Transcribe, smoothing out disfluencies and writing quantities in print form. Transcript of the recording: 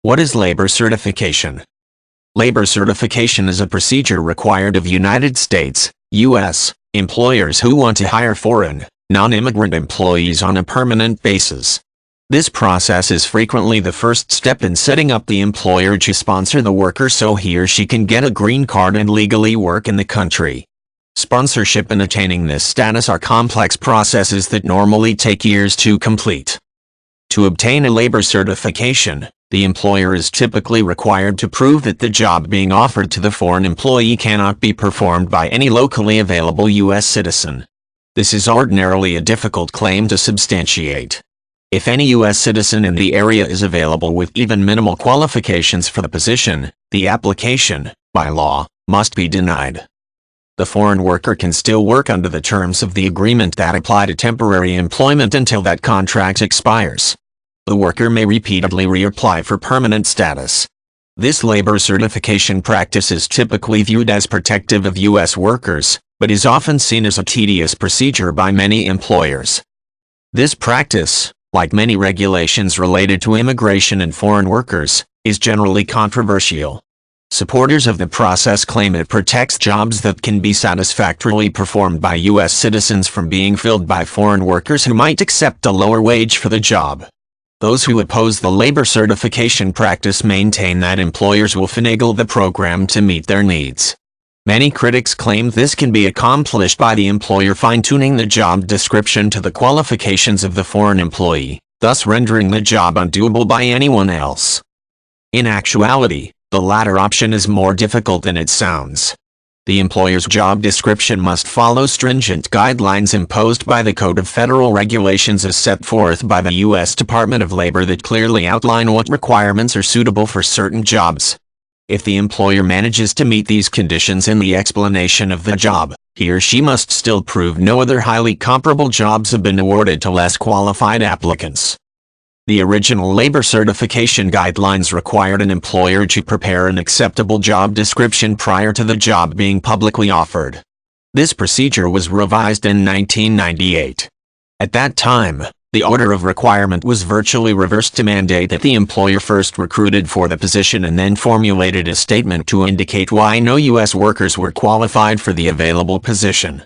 What is labor certification? Labor certification is a procedure required of United States, U.S., employers who want to hire foreign, non-immigrant employees on a permanent basis. This process is frequently the first step in setting up the employer to sponsor the worker so he or she can get a green card and legally work in the country. Sponsorship and attaining this status are complex processes that normally take years to complete. To obtain a labor certification, the employer is typically required to prove that the job being offered to the foreign employee cannot be performed by any locally available U.S. citizen. This is ordinarily a difficult claim to substantiate. If any U.S. citizen in the area is available with even minimal qualifications for the position, the application, by law, must be denied. The foreign worker can still work under the terms of the agreement that apply to temporary employment until that contract expires. The worker may repeatedly reapply for permanent status. This labor certification practice is typically viewed as protective of U.S. workers, but is often seen as a tedious procedure by many employers. This practice, like many regulations related to immigration and foreign workers, is generally controversial. Supporters of the process claim it protects jobs that can be satisfactorily performed by U.S. citizens from being filled by foreign workers who might accept a lower wage for the job. Those who oppose the labor certification practice maintain that employers will finagle the program to meet their needs. Many critics claim this can be accomplished by the employer fine-tuning the job description to the qualifications of the foreign employee, thus rendering the job undoable by anyone else. In actuality, the latter option is more difficult than it sounds. The employer's job description must follow stringent guidelines imposed by the Code of Federal Regulations as set forth by the U.S. Department of Labor that clearly outline what requirements are suitable for certain jobs. If the employer manages to meet these conditions in the explanation of the job, he or she must still prove no other highly comparable jobs have been awarded to less qualified applicants. The original labor certification guidelines required an employer to prepare an acceptable job description prior to the job being publicly offered. This procedure was revised in 1998. At that time, the order of requirement was virtually reversed to mandate that the employer first recruited for the position and then formulated a statement to indicate why no U.S. workers were qualified for the available position.